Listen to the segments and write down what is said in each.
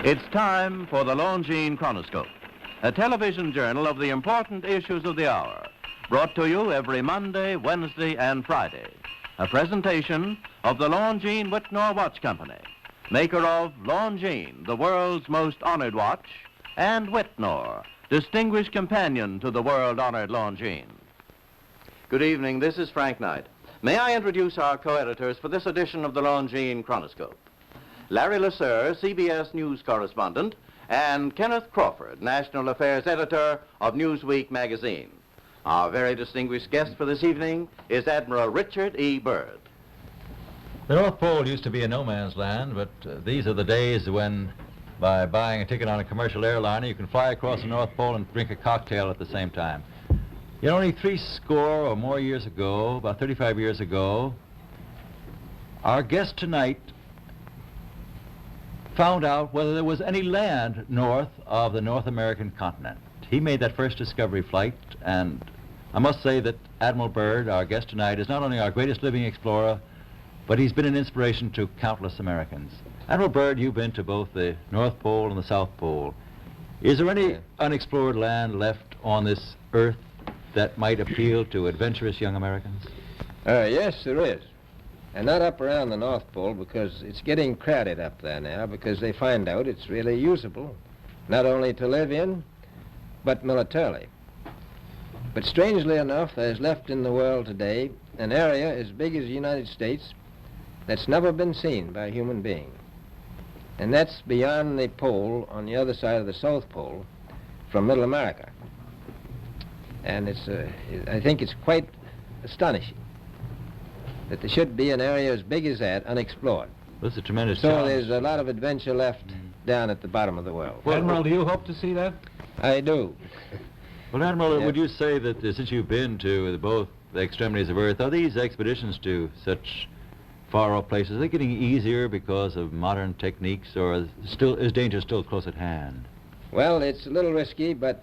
It's time for the Longines Chronoscope, a television journal of the important issues of the hour, brought to you every Monday, Wednesday, and Friday. A presentation of the Longines Whitnor Watch Company, maker of Longines, the world's most honored watch, and Whitnor, distinguished companion to the world-honored Longines. Good evening, this is Frank Knight. May I introduce our co-editors for this edition of the Longines Chronoscope? Larry Lesueur, CBS News correspondent, and Kenneth Crawford, National Affairs Editor of Newsweek magazine. Our very distinguished guest for this evening is Admiral Richard E. Byrd. The North Pole used to be a no-man's land, but these are the days when, by buying a ticket on a commercial airliner, you can fly across the North Pole and drink a cocktail at the same time. You know, only 60 or more years ago, about 35 years ago, our guest tonight found out whether there was any land north of the North American continent. He made that first discovery flight, and I must say that Admiral Byrd, our guest tonight, is not only our greatest living explorer, but he's been an inspiration to countless Americans. Admiral Byrd, you've been to both the North Pole and the South Pole. Is there any unexplored land left on this earth that might appeal to adventurous young Americans? Yes, there is. And not up around the North Pole, because it's getting crowded up there now, because they find out it's really usable, not only to live in, but militarily. But strangely enough, there's left in the world today an area as big as the United States that's never been seen by a human being. And that's beyond the pole on the other side of the South Pole from Middle America. And I think it's quite astonishing that there should be an area as big as that unexplored. This is a tremendous So challenge. there's a lot of adventure left down at the bottom of the world. Well, Admiral, do you hope to see that? I do. Well, Admiral, Yeah. would you say that since you've been to both the extremities of Earth, are these expeditions to such far-off places, are they getting easier because of modern techniques, or is danger still close at hand? Well, it's a little risky, but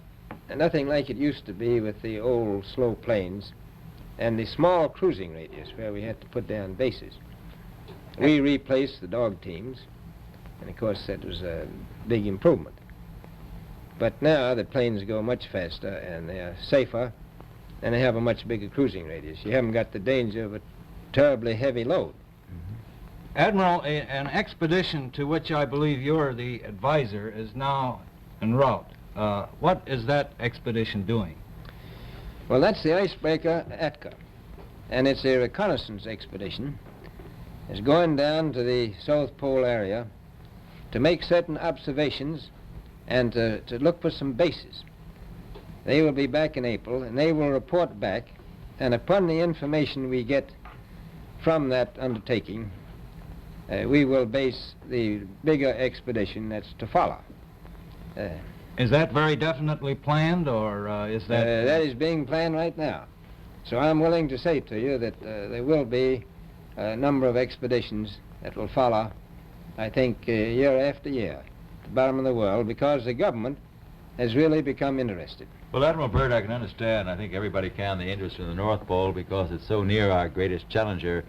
nothing like it used to be with the old slow planes and the small cruising radius where we had to put down bases. We replaced the dog teams, and of course that was a big improvement. But now the planes go much faster and they are safer, and they have a much bigger cruising radius. You haven't got the danger of a terribly heavy load. Admiral, an expedition to which I believe you're the advisor is now en route. What is that expedition doing? Well, that's the icebreaker Atka, and it's a reconnaissance expedition. It's going down to the South Pole area to make certain observations and to look for some bases. They will be back in April, and they will report back, and upon the information we get from that undertaking, we will base the bigger expedition that's to follow. Is that very definitely planned, or is that... That is being planned right now. So I'm willing to say to you that there will be a number of expeditions that will follow, I think, year after year, at the bottom of the world, because the government has really become interested. Well, Admiral Byrd, I can understand, I think everybody can, the interest in the North Pole because it's so near our greatest challenger,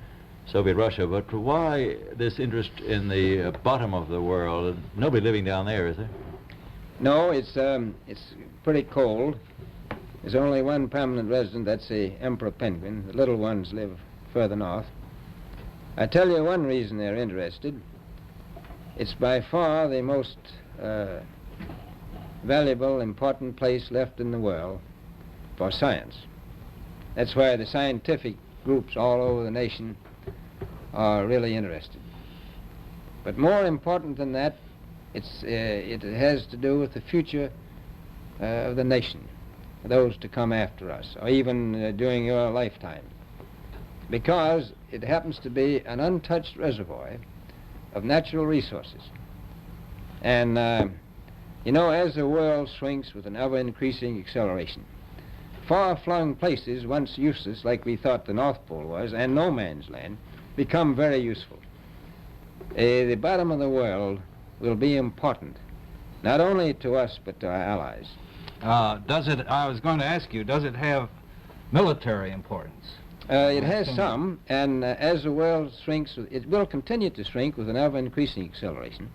Soviet Russia, but why this interest in the bottom of the world? Nobody living down there, is there? No, it's pretty cold. There's only one permanent resident, that's the emperor penguin. The little ones live further north. I tell you one reason they're interested. It's by far the most valuable, important place left in the world for science. That's why the scientific groups all over the nation are really interested. But more important than that, it has to do with the future of the nation, those to come after us, or even during your lifetime, because it happens to be an untouched reservoir of natural resources. And, you know, as the world shrinks with an ever-increasing acceleration, far-flung places, once useless, like we thought the North Pole was, and no man's land, become very useful. The bottom of the world will be important, not only to us, but to our allies. I was going to ask you, does it have military importance? It has some, and as the world shrinks, it will continue to shrink with an ever-increasing acceleration.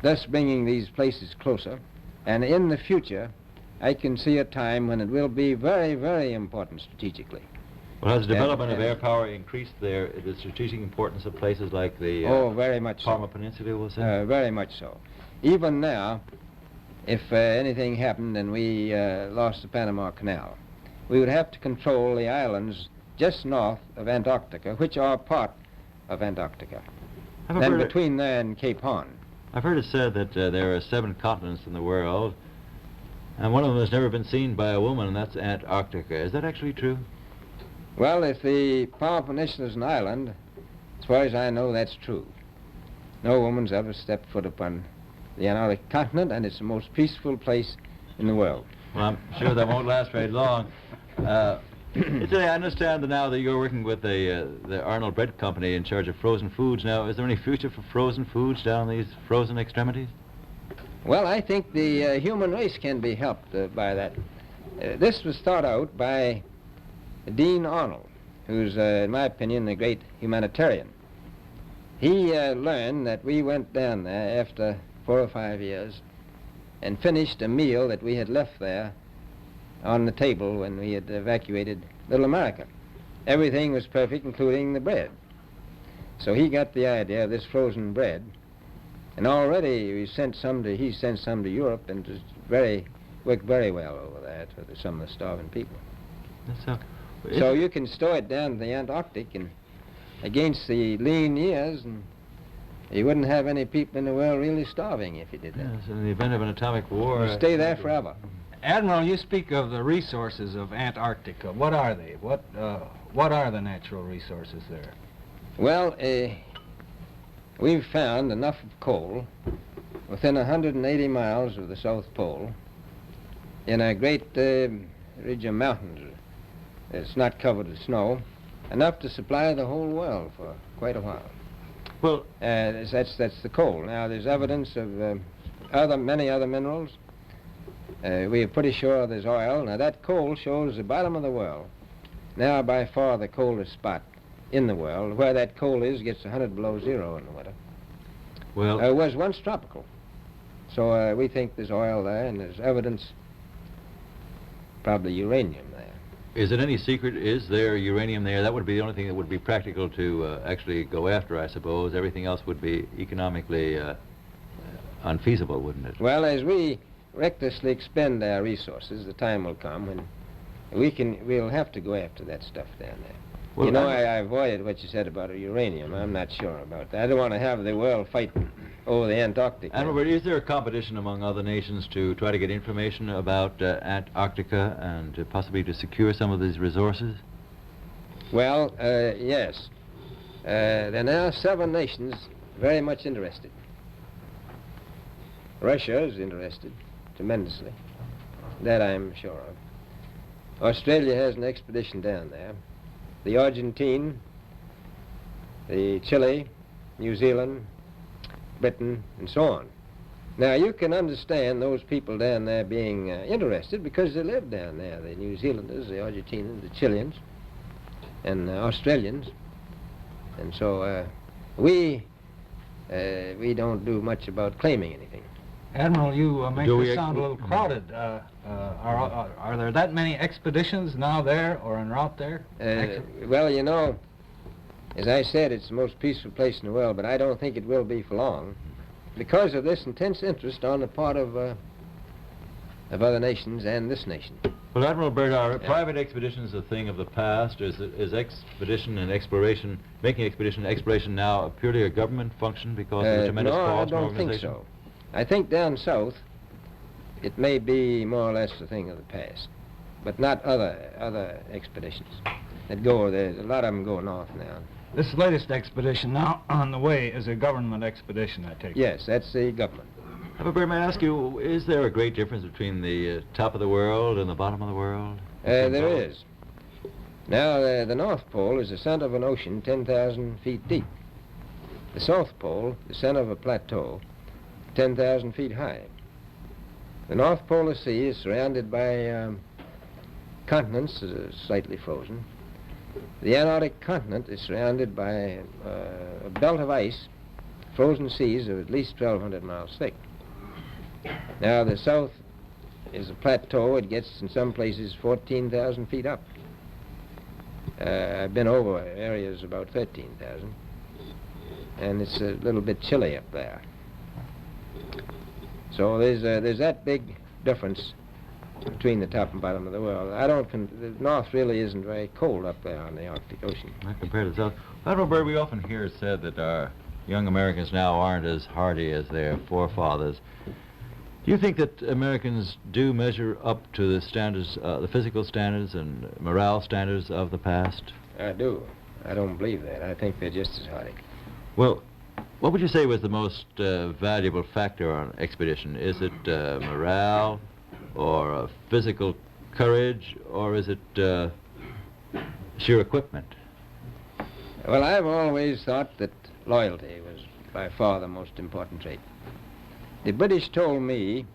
thus bringing these places closer. And in the future, I can see a time when it will be very, very important strategically. Well, has the development of air power increased the strategic importance of places like the very much Palmer so. Peninsula, we'll say? Very much so. Even now, if anything happened and we lost the Panama Canal, we would have to control the islands just north of Antarctica, which are part of Antarctica, and between there and Cape Horn. I've heard it said that there are 7 continents in the world, and one of them has never been seen by a woman, and that's Antarctica. Is that actually true? Well, if the Palmer Peninsula is an island, as far as I know, that's true. No woman's ever stepped foot upon the Antarctic continent, and it's the most peaceful place in the world. Well, I'm sure that won't last very long. I understand that now that you're working with the Arnold Bread Company in charge of frozen foods. Now, is there any future for frozen foods down these frozen extremities? Well, I think the human race can be helped by that. This was thought out by Dean Arnold, who's, in my opinion, a great humanitarian. He learned that we went down there after 4 or 5 years and finished a meal that we had left there on the table when we had evacuated Little America. Everything was perfect, including the bread. So he got the idea of this frozen bread, and already he sent some to Europe, and it worked very well over there for some of the starving people. So you can store it down to the Antarctic, and against the lean years, and you wouldn't have any people in the world really starving if you did that. Yes, in the event of an atomic war... You stay there forever. Admiral, you speak of the resources of Antarctica. What are they? What are the natural resources there? Well, we've found enough of coal within 180 miles of the South Pole in a great ridge of mountains. It's not covered with snow, enough to supply the whole world for quite a while. Well, that's the coal. Now, there's evidence of many other minerals. We are pretty sure there's oil. Now, that coal shows the bottom of the world. Now, by far the coldest spot in the world. Where that coal is gets 100 below zero in the winter. Well, it was once tropical. So we think there's oil there, and there's evidence, probably uranium there. Is it any secret? Is there uranium there? That would be the only thing that would be practical to actually go after, I suppose. Everything else would be economically unfeasible, wouldn't it? Well, as we recklessly expend our resources, the time will come when we'll have to go after that stuff down there. Well, you know, I avoided what you said about uranium. I'm not sure about that. I don't want to have the world fight over the Antarctic. Admiral, is there a competition among other nations to try to get information about Antarctica and possibly to secure some of these resources? Well, yes. There are now 7 nations very much interested. Russia is interested tremendously. That I'm sure of. Australia has an expedition down there. The Argentine, the Chile, New Zealand, Britain, and so on. Now, you can understand those people down there being interested because they live down there, the New Zealanders, the Argentinians, the Chileans, and the Australians. And so we don't do much about claiming anything. Admiral, you make this sound a little crowded. Are there that many expeditions now there or en route there? Well, you know, as I said, it's the most peaceful place in the world, but I don't think it will be for long because of this intense interest on the part of other nations and this nation. Well, Admiral Byrd, are private expeditions a thing of the past? Is expedition and exploration, making expedition and exploration now purely a government function because of the tremendous cost and organization? No, I don't think so. I think down south it may be more or less a thing of the past, but not other expeditions that go. There's a lot of them go north now. This latest expedition now on the way is a government expedition, I take it. Yes, that's the government. Byrd, may I ask you, is there a great difference between the top of the world and the bottom of the world? There is. Now, the North Pole is the center of an ocean 10,000 feet deep. The South Pole, the center of a plateau, 10,000 feet high. The North Polar Sea is surrounded by continents slightly frozen. The Antarctic continent is surrounded by a belt of ice frozen seas of at least 1,200 miles thick. Now, the south is a plateau. It gets, in some places, 14,000 feet up. I've been over areas about 13,000, and it's a little bit chilly up there. So there's that big difference between the top and bottom of the world. The north really isn't very cold up there on the Arctic Ocean. Not compared to the south. Admiral Byrd, we often hear it said that our young Americans now aren't as hardy as their forefathers. Do you think that Americans do measure up to the standards, the physical standards and morale standards of the past? I do. I don't believe that. I think they're just as hardy. Well, what would you say was the most valuable factor on an expedition? Is it morale, or physical courage, or is it sheer equipment? Well, I've always thought that loyalty was by far the most important trait. The British told me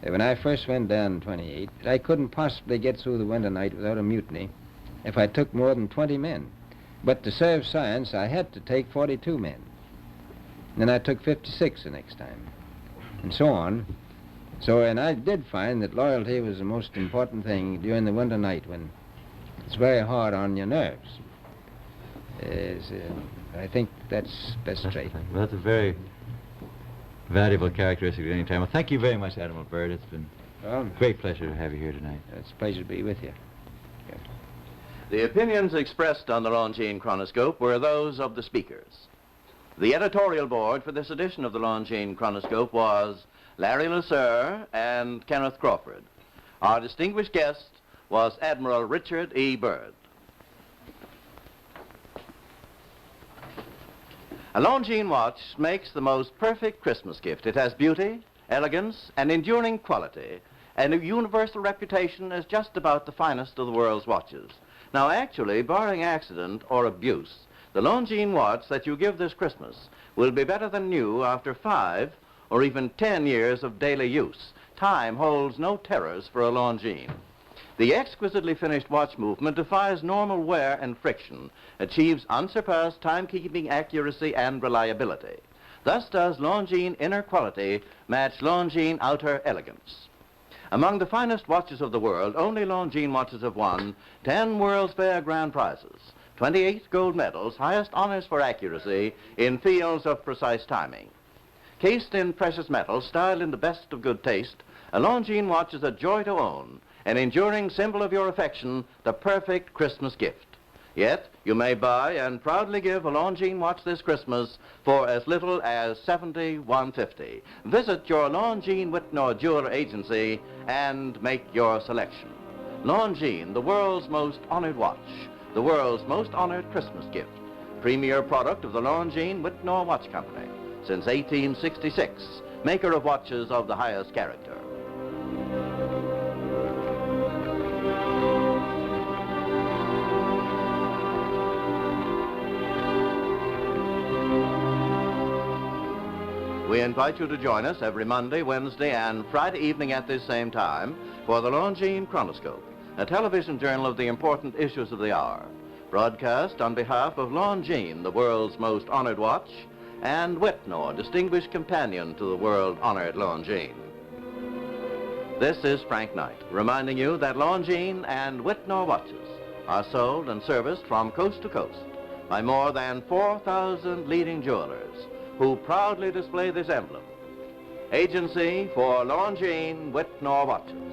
that when I first went down in 28, that I couldn't possibly get through the winter night without a mutiny if I took more than 20 men. But to serve science, I had to take 42 men. And then I took 56 the next time, and so on. So, and I did find that loyalty was the most important thing during the winter night when it's very hard on your nerves. I think that's best trait. Well, that's a very valuable characteristic at any time. Well, thank you very much, Admiral Byrd. It's been a great pleasure to have you here tonight. It's a pleasure to be with you. Yeah. The opinions expressed on the Longines Chronoscope were those of the speakers. The editorial board for this edition of the Longines Chronoscope was Larry Lesueur and Kenneth Crawford. Our distinguished guest was Admiral Richard E. Byrd. A Longines watch makes the most perfect Christmas gift. It has beauty, elegance, and enduring quality, and a universal reputation as just about the finest of the world's watches. Now, actually, barring accident or abuse, the Longines watch that you give this Christmas will be better than new after 5 or even 10 years of daily use. Time holds no terrors for a Longines. The exquisitely finished watch movement defies normal wear and friction, achieves unsurpassed timekeeping accuracy and reliability. Thus does Longines inner quality match Longines outer elegance. Among the finest watches of the world, only Longines watches have won 10 World's Fair grand prizes, 28 gold medals, highest honors for accuracy in fields of precise timing. Cased in precious metal, styled in the best of good taste, a Longines watch is a joy to own, an enduring symbol of your affection, the perfect Christmas gift. Yet, you may buy and proudly give a Longines watch this Christmas for as little as $71.50. Visit your Longines Whitnor jeweler agency and make your selection. Longines, the world's most honored watch, the world's most honored Christmas gift. Premier product of the Longines Whitnor Watch Company since 1866, maker of watches of the highest character. We invite you to join us every Monday, Wednesday, and Friday evening at this same time for the Longines Chronoscope, a television journal of the important issues of the hour, broadcast on behalf of Longines, the world's most honored watch, and Whitnor, distinguished companion to the world-honored Longines. This is Frank Knight, reminding you that Longines and Whitnor watches are sold and serviced from coast to coast by more than 4,000 leading jewelers who proudly display this emblem. Agency for Longines Whitnor watches.